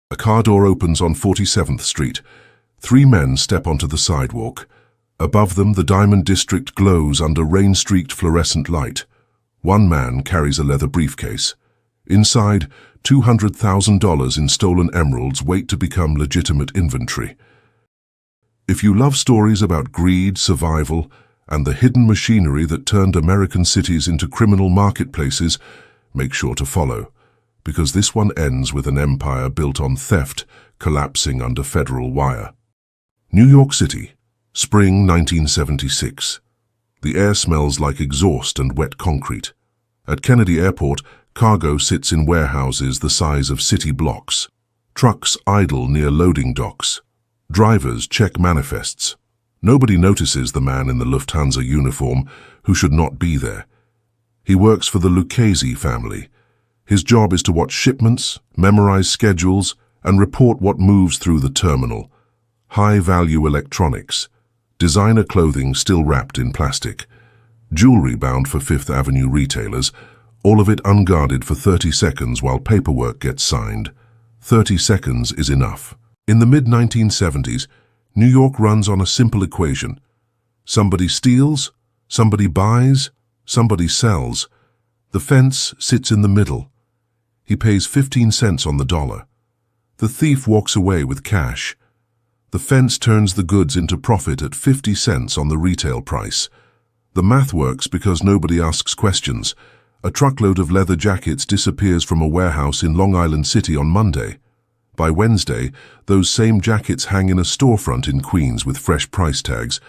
A car door opens on 47th Street. Three men step onto the sidewalk. Above them, the Diamond District glows under rain-streaked fluorescent light. One man carries a leather briefcase. Inside, $200,000 in stolen emeralds wait to become legitimate inventory. If you love stories about greed, survival, and the hidden machinery that turned American cities into criminal marketplaces, make sure to follow, because this one ends with an empire built on theft collapsing under federal wire. New York City, spring 1976. The air smells like exhaust and wet concrete. At Kennedy Airport, cargo sits in warehouses the size of city blocks. Trucks idle near loading docks. Drivers check manifests. Nobody notices the man in the Lufthansa uniform who should not be there. He works for the Lucchese family. His job is to watch shipments, memorize schedules, and report what moves through the terminal. High-value electronics. Designer clothing still wrapped in plastic. Jewelry bound for Fifth Avenue retailers, all of it unguarded for 30 seconds while paperwork gets signed. 30 seconds is enough. In the mid-1970s, New York runs on a simple equation. Somebody steals, somebody buys, somebody sells. The fence sits in the middle. He pays 15 cents on the dollar. The thief walks away with cash. The fence turns the goods into profit at 50 cents on the retail price. The math works because nobody asks questions. A truckload of leather jackets disappears from a warehouse in Long Island City on Monday. By Wednesday, those same jackets hang in a storefront in Queens with fresh price tags.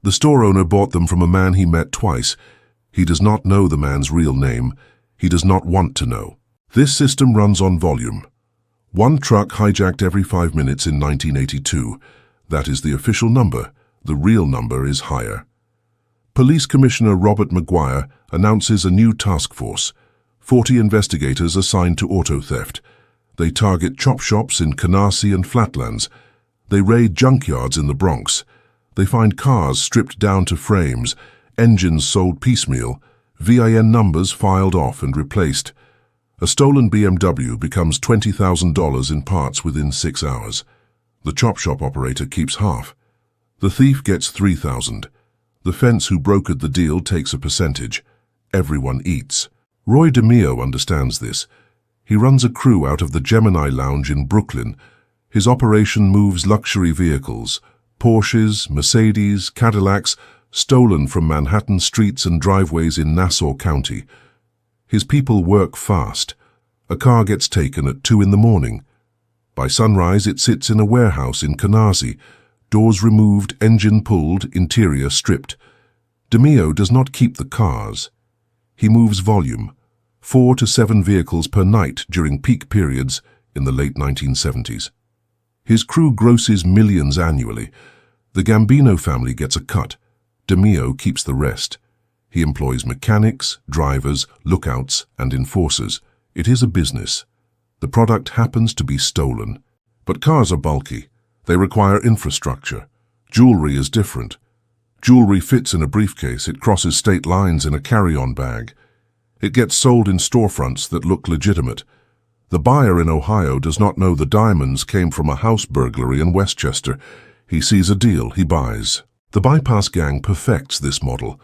The store owner bought them from a man he met twice. He does not know the man's real name. He does not want to know. This system runs on volume. One truck hijacked every 5 minutes in 1982. That is the official number. The real number is higher. Police Commissioner Robert McGuire announces a new task force. 40 investigators assigned to auto theft. They target chop shops in Canarsie and Flatlands. They raid junkyards in the Bronx. They find cars stripped down to frames, engines sold piecemeal, VIN numbers filed off and replaced. A stolen BMW becomes $20,000 in parts within 6 hours. The chop shop operator keeps half. The thief gets $3,000. The fence who brokered the deal takes a percentage. Everyone eats. Roy DeMeo understands this. He runs a crew out of the Gemini Lounge in Brooklyn. His operation moves luxury vehicles, Porsches, Mercedes, Cadillacs, stolen from Manhattan streets and driveways in Nassau County. His people work fast. A car gets taken at 2 in the morning. By sunrise, it sits in a warehouse in Canarsie, doors removed, engine pulled, interior stripped. DeMeo does not keep the cars. He moves volume, 4 to 7 vehicles per night during peak periods in the late 1970s. His crew grosses millions annually. The Gambino family gets a cut. DeMeo keeps the rest. He employs mechanics, drivers, lookouts, and enforcers. It is a business. The product happens to be stolen. But cars are bulky. They require infrastructure. Jewelry is different. Jewelry fits in a briefcase. It crosses state lines in a carry-on bag. It gets sold in storefronts that look legitimate. The buyer in Ohio does not know the diamonds came from a house burglary in Westchester. He sees a deal, he buys. The bypass gang perfects this model.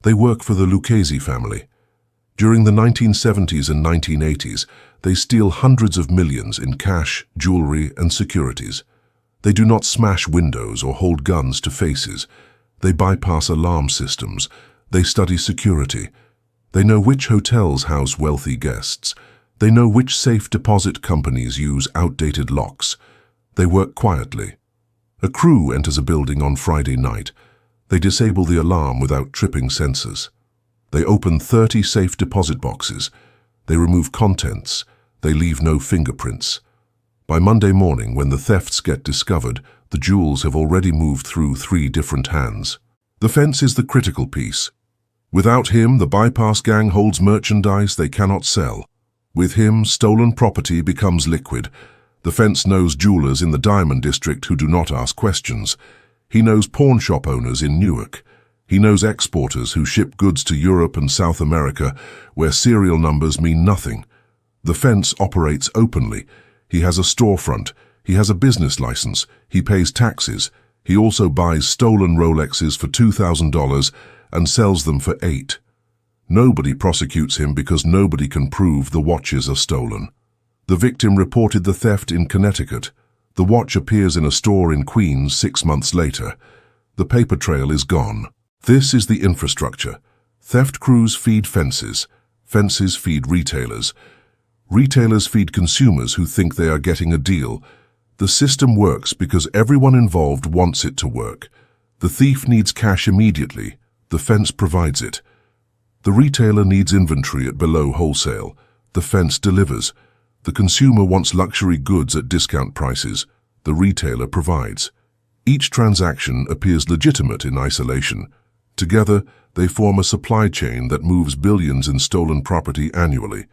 They work for the Lucchese family. During the 1970s and 1980s, they steal hundreds of millions in cash, jewelry, and securities. They do not smash windows or hold guns to faces. They bypass alarm systems. They study security. They know which hotels house wealthy guests. They know which safe deposit companies use outdated locks. They work quietly. A crew enters a building on Friday night. They disable the alarm without tripping sensors. They open 30 safe deposit boxes. They remove contents. They leave no fingerprints. By Monday morning, when the thefts get discovered, the jewels have already moved through 3 different hands. The fence is the critical piece. Without him, the bypass gang holds merchandise they cannot sell. With him, stolen property becomes liquid. The fence knows jewelers in the Diamond District who do not ask questions. He knows pawn shop owners in Newark. He knows exporters who ship goods to Europe and South America, where serial numbers mean nothing. The fence operates openly. He has a storefront. He has a business license. He pays taxes. He also buys stolen Rolexes for $2,000 and sells them for $8,000. Nobody prosecutes him because nobody can prove the watches are stolen. The victim reported the theft in Connecticut. The watch appears in a store in Queens 6 months later. The paper trail is gone. This is the infrastructure. Theft crews feed fences. Fences feed retailers. Retailers feed consumers who think they are getting a deal. The system works because everyone involved wants it to work. The thief needs cash immediately. The fence provides it. The retailer needs inventory at below wholesale. The fence delivers. The consumer wants luxury goods at discount prices. The retailer provides. Each transaction appears legitimate in isolation. Together, they form a supply chain that moves billions in stolen property annually.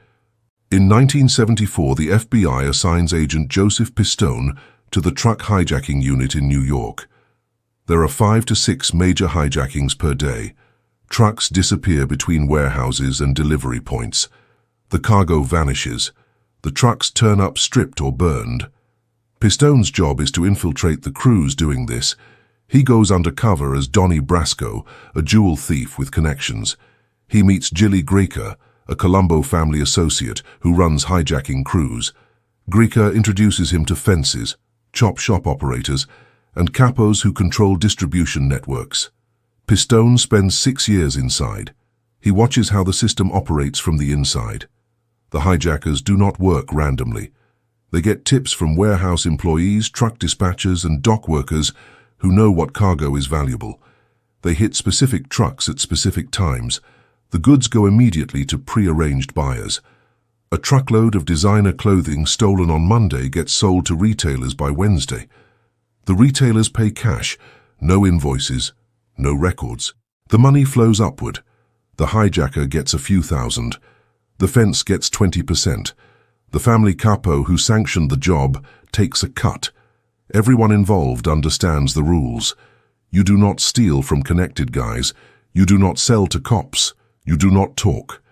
In 1974, the FBI assigns Agent Joseph Pistone to the truck hijacking unit in New York. There are 5 to 6 major hijackings per day. Trucks disappear between warehouses and delivery points. The cargo vanishes. The trucks turn up stripped or burned. Pistone's job is to infiltrate the crews doing this. He goes undercover as Donnie Brasco, a jewel thief with connections. He meets Jilly Greca, a Colombo family associate who runs hijacking crews. Greca introduces him to fences, chop shop operators, and capos who control distribution networks. Pistone spends 6 years inside. He watches how the system operates from the inside. The hijackers do not work randomly. They get tips from warehouse employees, truck dispatchers, and dock workers who know what cargo is valuable. They hit specific trucks at specific times. The goods go immediately to pre-arranged buyers. A truckload of designer clothing stolen on Monday gets sold to retailers by Wednesday. The retailers pay cash, no invoices, no records. The money flows upward. The hijacker gets a few thousand. The fence gets 20%. The family capo who sanctioned the job takes a cut. Everyone involved understands the rules. You do not steal from connected guys. You do not sell to cops. You do not talk.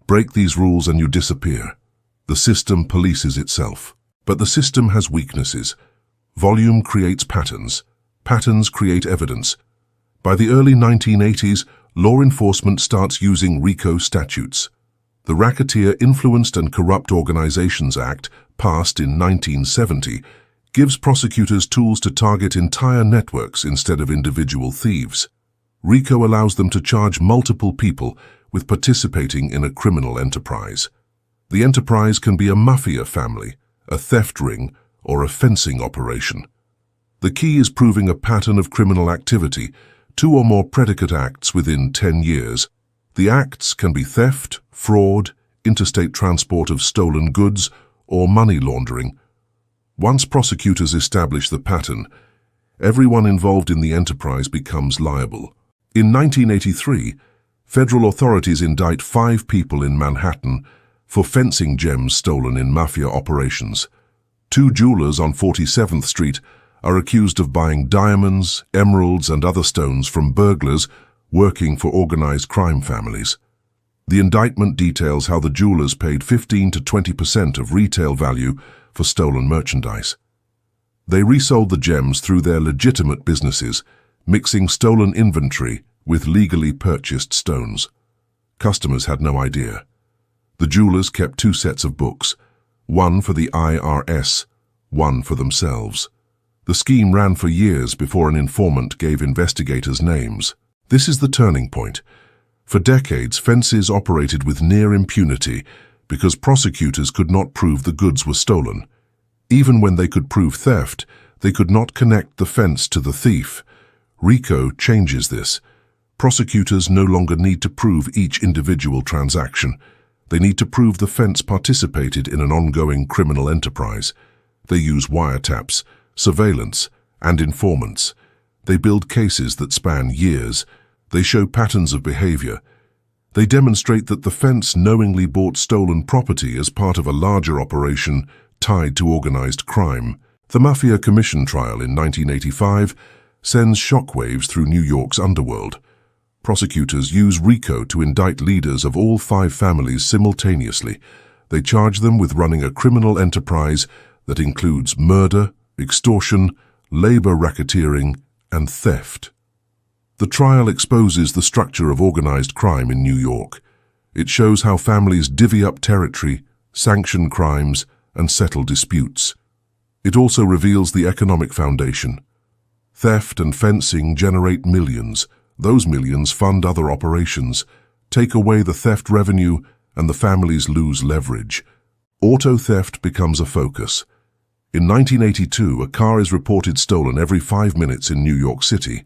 Break these rules and you disappear. The system polices itself. But the system has weaknesses. Volume creates patterns. Patterns create evidence. By the early 1980s, law enforcement starts using RICO statutes. The Racketeer Influenced and Corrupt Organizations Act, passed in 1970, gives prosecutors tools to target entire networks instead of individual thieves. RICO allows them to charge multiple people with participating in a criminal enterprise. The enterprise can be a mafia family, a theft ring, or a fencing operation. The key is proving a pattern of criminal activity, 2 or more predicate acts within 10 years. The acts can be theft, fraud, interstate transport of stolen goods, or money laundering. Once prosecutors establish the pattern, everyone involved in the enterprise becomes liable. In 1983, federal authorities indict 5 people in Manhattan for fencing gems stolen in Mafia operations. 2 jewelers on 47th Street are accused of buying diamonds, emeralds, and other stones from burglars working for organized crime families. The indictment details how the jewelers paid 15 to 20% of retail value for stolen merchandise. They resold the gems through their legitimate businesses, mixing stolen inventory with legally purchased stones. Customers had no idea. The jewelers kept 2 sets of books, one for the IRS, one for themselves. The scheme ran for years before an informant gave investigators names. This is the turning point. For decades, fences operated with near impunity because prosecutors could not prove the goods were stolen. Even when they could prove theft, they could not connect the fence to the thief. RICO changes this. Prosecutors no longer need to prove each individual transaction. They need to prove the fence participated in an ongoing criminal enterprise. They use wiretaps, surveillance, and informants. They build cases that span years. They show patterns of behavior. They demonstrate that the fence knowingly bought stolen property as part of a larger operation tied to organized crime. The Mafia Commission trial in 1985 sends shockwaves through New York's underworld. Prosecutors use RICO to indict leaders of all 5 families simultaneously. They charge them with running a criminal enterprise that includes murder, extortion, labor racketeering, and theft. The trial exposes the structure of organized crime in New York. It shows how families divvy up territory, sanction crimes, and settle disputes. It also reveals the economic foundation. Theft and fencing generate millions. Those millions fund other operations. Take away the theft revenue, and the families lose leverage. Auto theft becomes a focus. In 1982, a car is reported stolen every 5 minutes in New York City.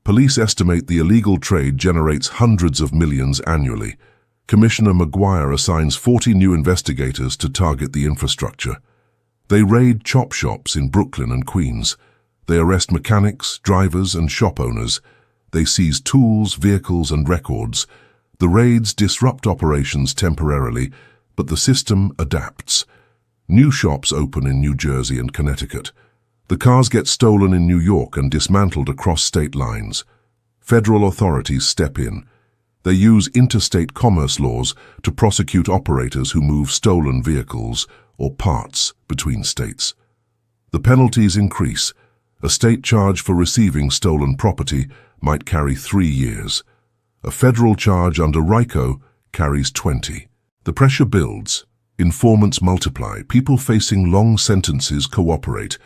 Police estimate the illegal trade generates hundreds of millions annually. Commissioner McGuire assigns 40 new investigators to target the infrastructure. They raid chop shops in Brooklyn and Queens. They arrest mechanics, drivers, and shop owners. They seize tools, vehicles, and records. The raids disrupt operations temporarily, but the system adapts. New shops open in New Jersey and Connecticut. The cars get stolen in New York and dismantled across state lines. Federal authorities step in. They use interstate commerce laws to prosecute operators who move stolen vehicles or parts between states. The penalties increase. A state charge for receiving stolen property might carry 3 years. A federal charge under RICO carries 20. The pressure builds. Informants multiply. People facing long sentences cooperate.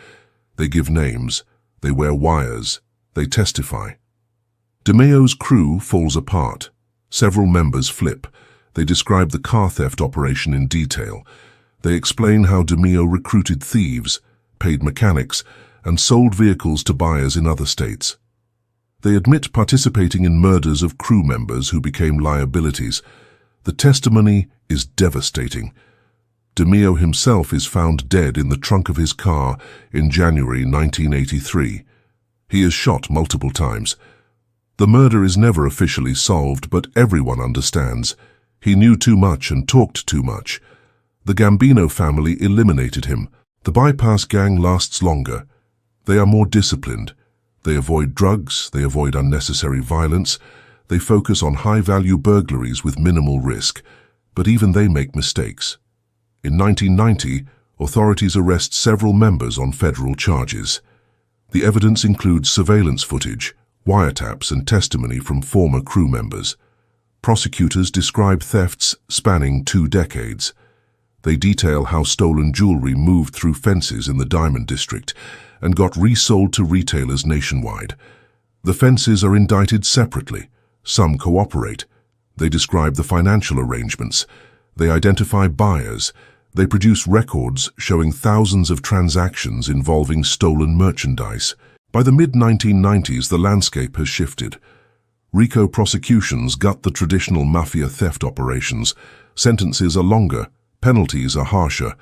They give names. They wear wires. They testify. DeMeo's crew falls apart. Several members flip. They describe the car theft operation in detail. They explain how DeMeo recruited thieves, paid mechanics, and sold vehicles to buyers in other states. They admit participating in murders of crew members who became liabilities. The testimony is devastating. DeMeo himself is found dead in the trunk of his car in January 1983. He is shot multiple times. The murder is never officially solved, but everyone understands. He knew too much and talked too much. The Gambino family eliminated him. The bypass gang lasts longer. They are more disciplined. They avoid drugs, they avoid unnecessary violence, they focus on high-value burglaries with minimal risk, but even they make mistakes. In 1990, authorities arrest several members on federal charges. The evidence includes surveillance footage, wiretaps, and testimony from former crew members. Prosecutors describe thefts spanning 2 decades. They detail how stolen jewelry moved through fences in the Diamond District and got resold to retailers nationwide. The fences are indicted separately. Some cooperate. They describe the financial arrangements. They identify buyers. They produce records showing thousands of transactions involving stolen merchandise. By the mid-1990s, the landscape has shifted. RICO prosecutions gut the traditional Mafia theft operations. Sentences are longer. Penalties are harsher.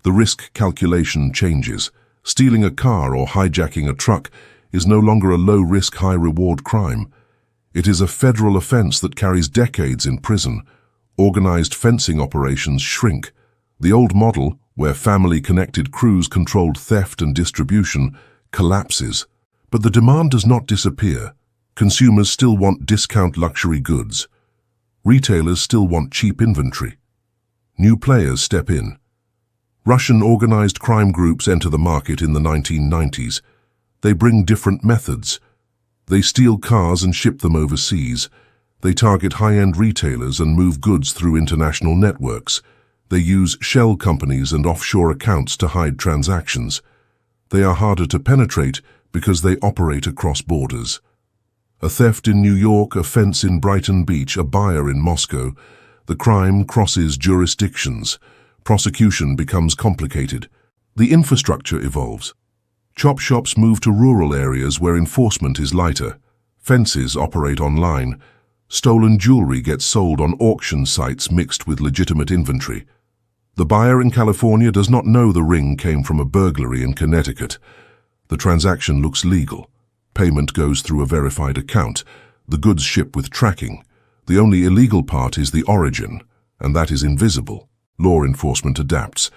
The risk calculation changes. Stealing a car or hijacking a truck is no longer a low-risk, high-reward crime. It is a federal offense that carries decades in prison. Organized fencing operations shrink. The old model, where family-connected crews controlled theft and distribution, collapses. But the demand does not disappear. Consumers still want discount luxury goods. Retailers still want cheap inventory. New players step in. Russian organized crime groups enter the market in the 1990s. They bring different methods. They steal cars and ship them overseas. They target high-end retailers and move goods through international networks. They use shell companies and offshore accounts to hide transactions. They are harder to penetrate because they operate across borders. A theft in New York, a fence in Brighton Beach, a buyer in Moscow. The crime crosses jurisdictions. Prosecution becomes complicated. The infrastructure evolves. Chop shops move to rural areas where enforcement is lighter. Fences operate online. Stolen jewelry gets sold on auction sites mixed with legitimate inventory. The buyer in California does not know the ring came from a burglary in Connecticut. The transaction looks legal. Payment goes through a verified account. The goods ship with tracking. The only illegal part is the origin, and that is invisible. Law enforcement adapts.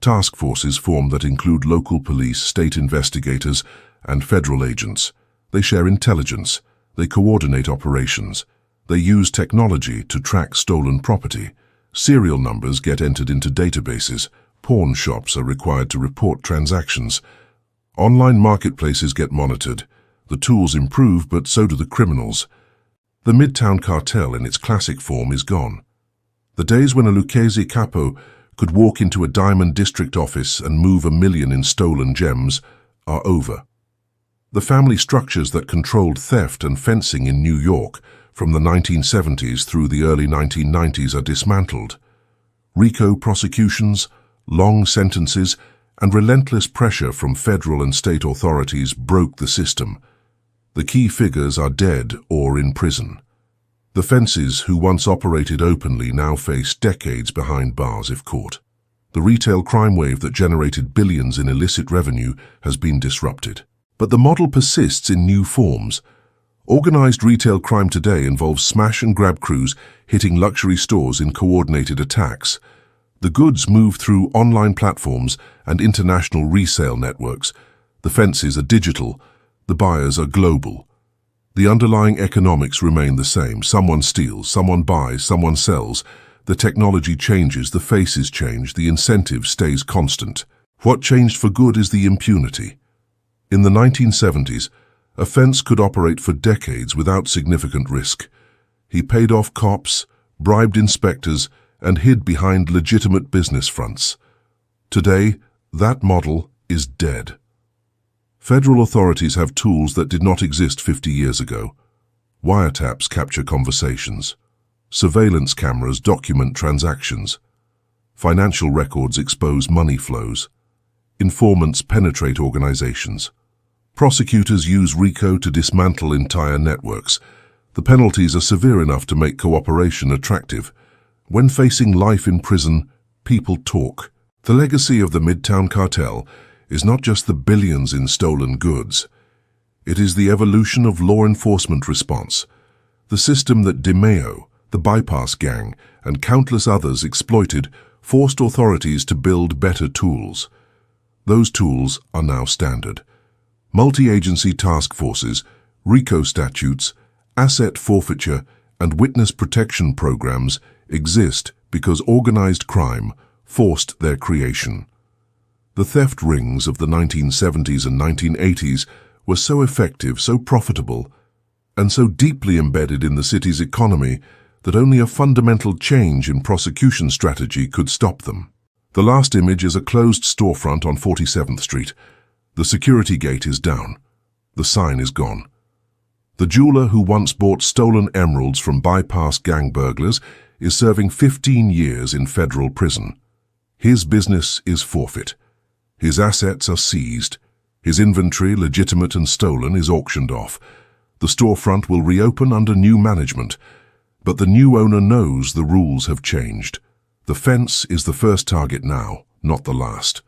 Task forces form that include local police, state investigators, and federal agents. They share intelligence. They coordinate operations. They use technology to track stolen property. Serial numbers get entered into databases. Pawn shops are required to report transactions. Online marketplaces get monitored. The tools improve, but so do the criminals. The Midtown Cartel in its classic form is gone. The days when a Lucchese capo could walk into a Diamond District office and move $1 million in stolen gems are over. The family structures that controlled theft and fencing in New York from the 1970s through the early 1990s are dismantled. RICO prosecutions, long sentences, and relentless pressure from federal and state authorities broke the system. The key figures are dead or in prison. The fences who once operated openly now face decades behind bars if caught. The retail crime wave that generated billions in illicit revenue has been disrupted. But the model persists in new forms. Organized retail crime today involves smash-and-grab crews hitting luxury stores in coordinated attacks. The goods move through online platforms and international resale networks. The fences are digital. The buyers are global. The underlying economics remain the same. Someone steals, someone buys, someone sells. The technology changes, the faces change, the incentive stays constant. What changed for good is the impunity. In the 1970s, a fence could operate for decades without significant risk. He paid off cops, bribed inspectors, and hid behind legitimate business fronts. Today, that model is dead. Federal authorities have tools that did not exist 50 years ago. Wiretaps capture conversations. Surveillance cameras document transactions. Financial records expose money flows. Informants penetrate organizations. Prosecutors use RICO to dismantle entire networks. The penalties are severe enough to make cooperation attractive. When facing life in prison, people talk. The legacy of the Midtown Cartel is not just the billions in stolen goods. It is the evolution of law enforcement response. The system that DeMeo, the bypass gang, and countless others exploited forced authorities to build better tools. Those tools are now standard. Multi-agency task forces, RICO statutes, asset forfeiture, and witness protection programs exist because organized crime forced their creation. The theft rings of the 1970s and 1980s were so effective, so profitable, and so deeply embedded in the city's economy that only a fundamental change in prosecution strategy could stop them. The last image is a closed storefront on 47th Street. The security gate is down. The sign is gone. The jeweler who once bought stolen emeralds from bypass gang burglars is serving 15 years in federal prison. His business is forfeit. His assets are seized. His inventory, legitimate and stolen, is auctioned off. The storefront will reopen under new management, but the new owner knows the rules have changed. The fence is the first target now, not the last.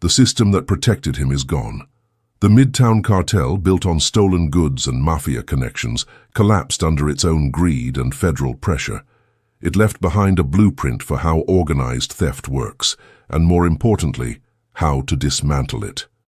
The system that protected him is gone. The Midtown Cartel, built on stolen goods and Mafia connections, collapsed under its own greed and federal pressure. It left behind a blueprint for how organized theft works, and more importantly, how to dismantle it.